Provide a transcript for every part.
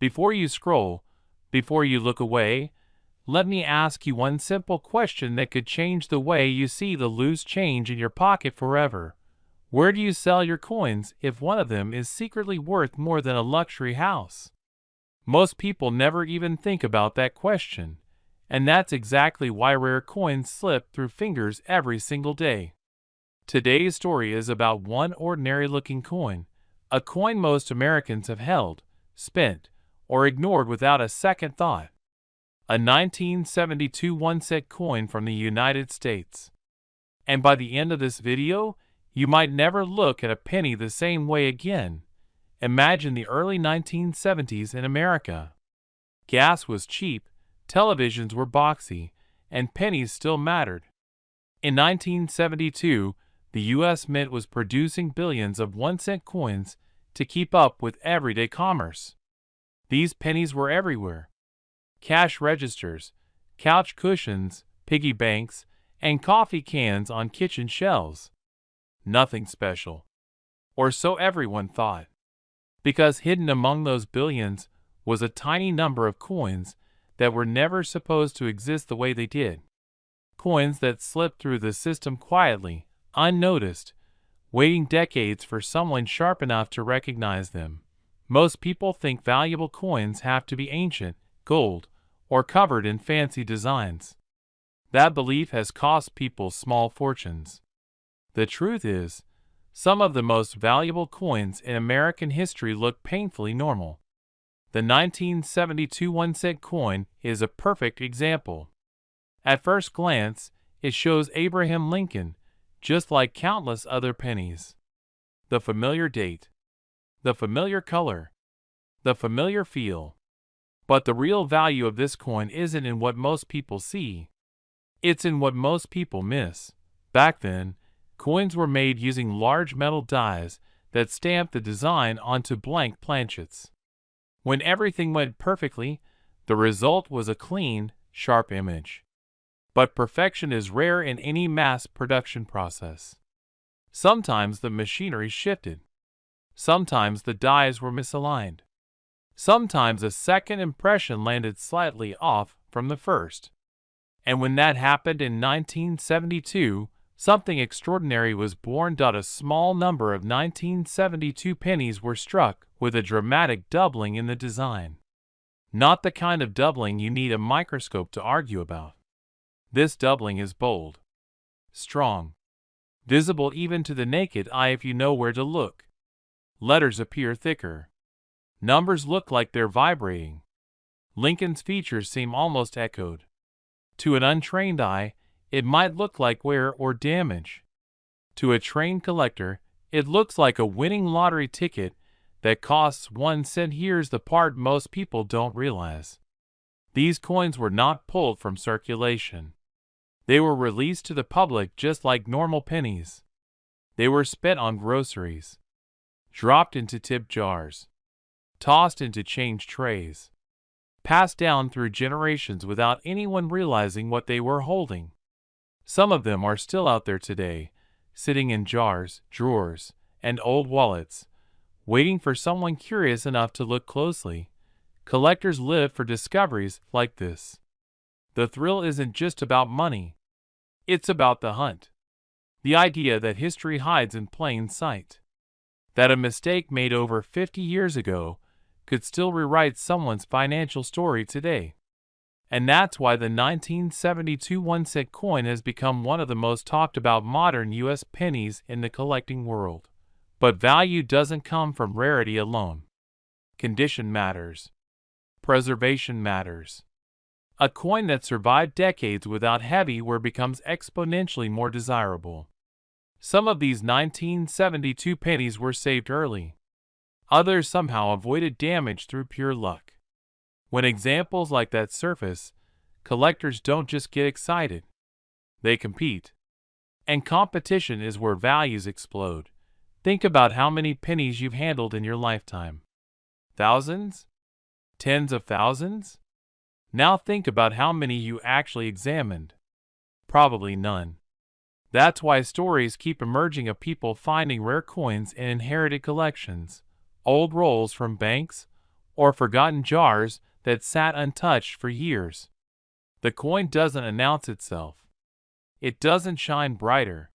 Before you scroll, before you look away, let me ask you one simple question that could change the way you see the loose change in your pocket forever. Where do you sell your coins if one of them is secretly worth more than a luxury house? Most people never even think about that question, and that's exactly why rare coins slip through fingers every single day. Today's story is about one ordinary-looking coin, a coin most Americans have held, spent, or ignored without a second thought. A 1972 one-cent coin from the United States. And by the end of this video, you might never look at a penny the same way again. Imagine the early 1970s in America. Gas was cheap, televisions were boxy, and pennies still mattered. In 1972, the U.S. Mint was producing billions of one-cent coins to keep up with everyday commerce. These pennies were everywhere. Cash registers, couch cushions, piggy banks, and coffee cans on kitchen shelves. Nothing special. Or so everyone thought. Because hidden among those billions was a tiny number of coins that were never supposed to exist the way they did. Coins that slipped through the system quietly, unnoticed, waiting decades for someone sharp enough to recognize them. Most people think valuable coins have to be ancient, gold, or covered in fancy designs. That belief has cost people small fortunes. The truth is, some of the most valuable coins in American history look painfully normal. The 1972 one-cent coin is a perfect example. At first glance, it shows Abraham Lincoln, just like countless other pennies. The familiar date, the familiar color, the familiar feel. But the real value of this coin isn't in what most people see. It's in what most people miss. Back then, coins were made using large metal dies that stamped the design onto blank planchets. When everything went perfectly, the result was a clean, sharp image. But perfection is rare in any mass production process. Sometimes the machinery shifted. Sometimes the dies were misaligned. Sometimes a second impression landed slightly off from the first. And when that happened in 1972, something extraordinary was born. A small number of 1972 pennies were struck with a dramatic doubling in the design. Not the kind of doubling you need a microscope to argue about. This doubling is bold, strong, visible even to the naked eye if you know where to look. Letters appear thicker. Numbers look like they're vibrating. Lincoln's features seem almost echoed. To an untrained eye, it might look like wear or damage. To a trained collector, it looks like a winning lottery ticket that costs 1 cent. Here's the part most people don't realize. These coins were not pulled from circulation. They were released to the public just like normal pennies. They were spent on groceries, dropped into tip jars, tossed into change trays, passed down through generations without anyone realizing what they were holding. Some of them are still out there today, sitting in jars, drawers, and old wallets, waiting for someone curious enough to look closely. Collectors live for discoveries like this. The thrill isn't just about money. It's about the hunt. The idea that history hides in plain sight. That a mistake made over 50 years ago could still rewrite someone's financial story today. And that's why the 1972 one-cent coin has become one of the most talked about modern U.S. pennies in the collecting world. But value doesn't come from rarity alone. Condition matters. Preservation matters. A coin that survived decades without heavy wear becomes exponentially more desirable. Some of these 1972 pennies were saved early. Others somehow avoided damage through pure luck. When examples like that surface, collectors don't just get excited. They compete. And competition is where values explode. Think about how many pennies you've handled in your lifetime. Thousands? Tens of thousands? Now think about how many you actually examined. Probably none. That's why stories keep emerging of people finding rare coins in inherited collections, old rolls from banks, or forgotten jars that sat untouched for years. The coin doesn't announce itself. It doesn't shine brighter.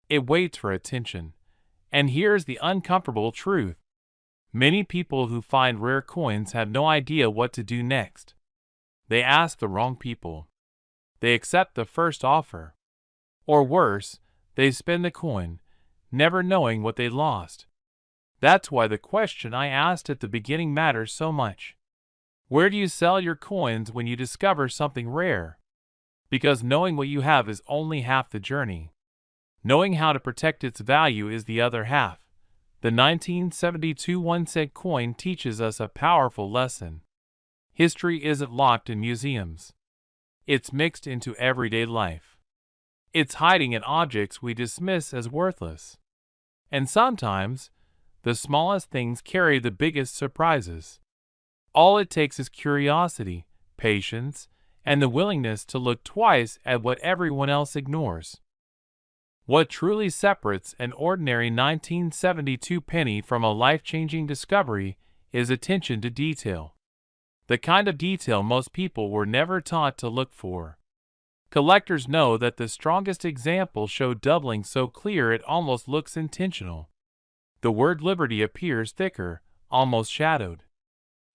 It waits for attention. And here's the uncomfortable truth. Many people who find rare coins have no idea what to do next. They ask the wrong people. They accept the first offer. Or worse, they spend the coin, never knowing what they lost. That's why the question I asked at the beginning matters so much. Where do you sell your coins when you discover something rare? Because knowing what you have is only half the journey. Knowing how to protect its value is the other half. The 1972 1-cent coin teaches us a powerful lesson. History isn't locked in museums. It's mixed into everyday life. It's hiding in objects we dismiss as worthless. And sometimes, the smallest things carry the biggest surprises. All it takes is curiosity, patience, and the willingness to look twice at what everyone else ignores. What truly separates an ordinary 1972 penny from a life-changing discovery is attention to detail. The kind of detail most people were never taught to look for. Collectors know that the strongest examples show doubling so clear it almost looks intentional. The word liberty appears thicker, almost shadowed.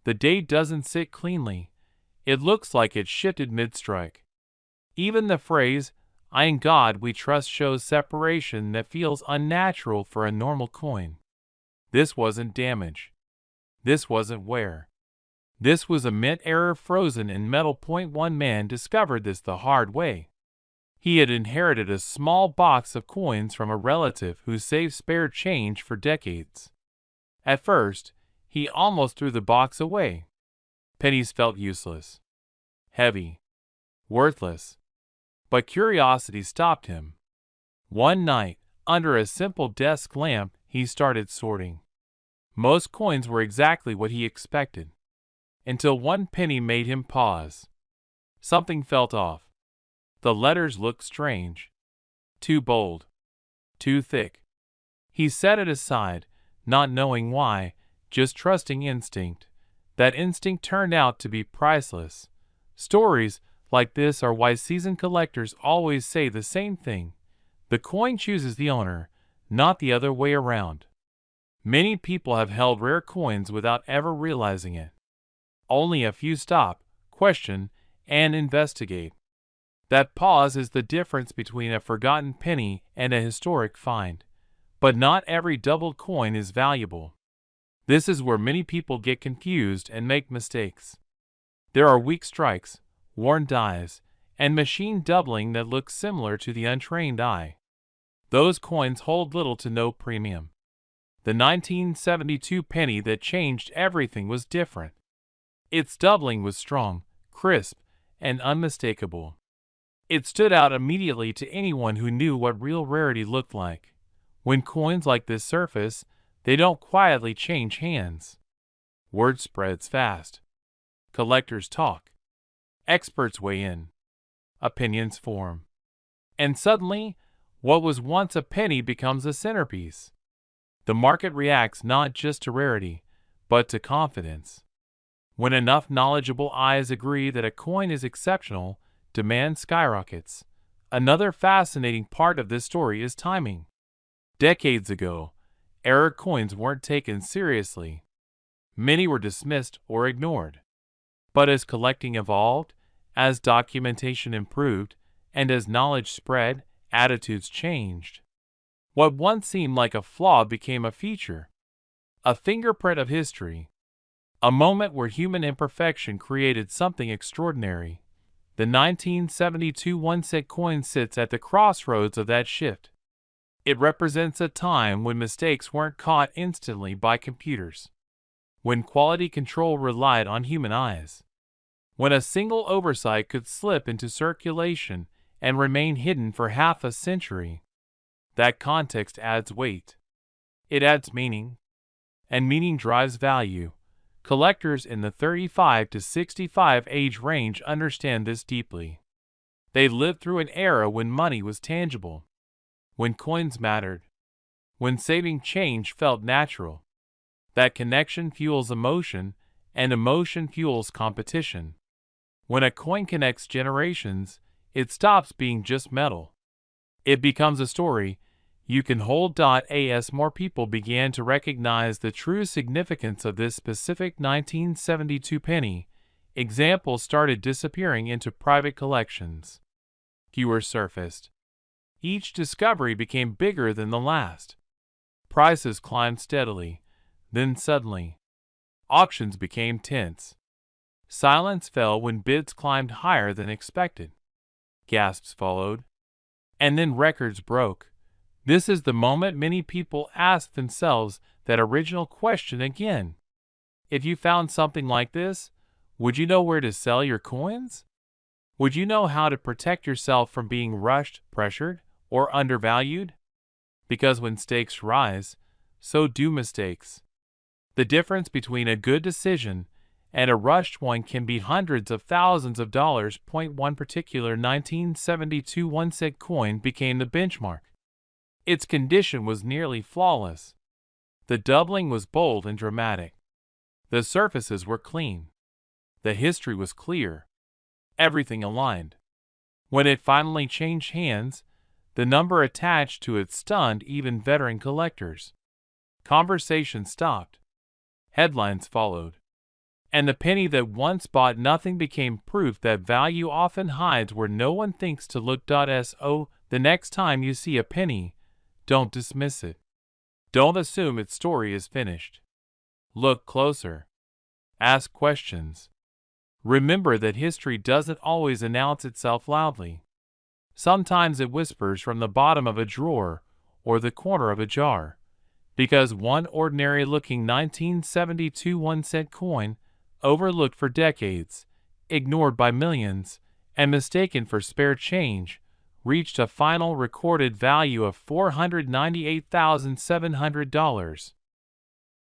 The date doesn't sit cleanly. It looks like it shifted mid-strike. Even the phrase, "In God we trust," shows separation that feels unnatural for a normal coin. This wasn't damage. This wasn't wear. This was a mint error frozen in metal. One man discovered this the hard way. He had inherited a small box of coins from a relative who saved spare change for decades. At first, he almost threw the box away. Pennies felt useless, heavy, worthless. But curiosity stopped him. One night, under a simple desk lamp, he started sorting. Most coins were exactly what he expected. Until one penny made him pause. Something felt off. The letters looked strange. Too bold. Too thick. He set it aside, not knowing why, just trusting instinct. That instinct turned out to be priceless. Stories like this are why seasoned collectors always say the same thing. The coin chooses the owner, not the other way around. Many people have held rare coins without ever realizing it. Only a few stop, question, and investigate. That pause is the difference between a forgotten penny and a historic find. But not every doubled coin is valuable. This is where many people get confused and make mistakes. There are weak strikes, worn dies, and machine doubling that look similar to the untrained eye. Those coins hold little to no premium. The 1972 penny that changed everything was different. Its doubling was strong, crisp, and unmistakable. It stood out immediately to anyone who knew what real rarity looked like. When coins like this surface, they don't quietly change hands. Word spreads fast. Collectors talk. Experts weigh in. Opinions form. And suddenly, what was once a penny becomes a centerpiece. The market reacts not just to rarity, but to confidence. When enough knowledgeable eyes agree that a coin is exceptional, demand skyrockets. Another fascinating part of this story is timing. Decades ago, error coins weren't taken seriously. Many were dismissed or ignored. But as collecting evolved, as documentation improved, and as knowledge spread, attitudes changed. What once seemed like a flaw became a feature, a fingerprint of history, a moment where human imperfection created something extraordinary. The 1972 1-cent coin sits at the crossroads of that shift. It represents a time when mistakes weren't caught instantly by computers, when quality control relied on human eyes, when a single oversight could slip into circulation and remain hidden for half a century. That context adds weight. It adds meaning. And meaning drives value. Collectors in the 35 to 65 age range understand this deeply. They lived through an era when money was tangible, when coins mattered, when saving change felt natural. That connection fuels emotion, and emotion fuels competition. When a coin connects generations, it stops being just metal. It becomes a story you can hold. As more people began to recognize the true significance of this specific 1972 penny, examples started disappearing into private collections. Fewer surfaced. Each discovery became bigger than the last. Prices climbed steadily. Then suddenly, auctions became tense. Silence fell when bids climbed higher than expected. Gasps followed. And then records broke. This is the moment many people ask themselves that original question again. If you found something like this, would you know where to sell your coins? Would you know how to protect yourself from being rushed, pressured, or undervalued? Because when stakes rise, so do mistakes. The difference between a good decision and a rushed one can be hundreds of thousands of dollars. One particular 1972 1-cent coin became the benchmark. Its condition was nearly flawless. The doubling was bold and dramatic. The surfaces were clean. The history was clear. Everything aligned. When it finally changed hands, the number attached to it stunned even veteran collectors. Conversation stopped. Headlines followed. And the penny that once bought nothing became proof that value often hides where no one thinks to look. So, the next time you see a penny, don't dismiss it. Don't assume its story is finished. Look closer. Ask questions. Remember that history doesn't always announce itself loudly. Sometimes it whispers from the bottom of a drawer or the corner of a jar. Because one ordinary-looking 1972 1-cent coin, overlooked for decades, ignored by millions, and mistaken for spare change, reached a final recorded value of $498,700.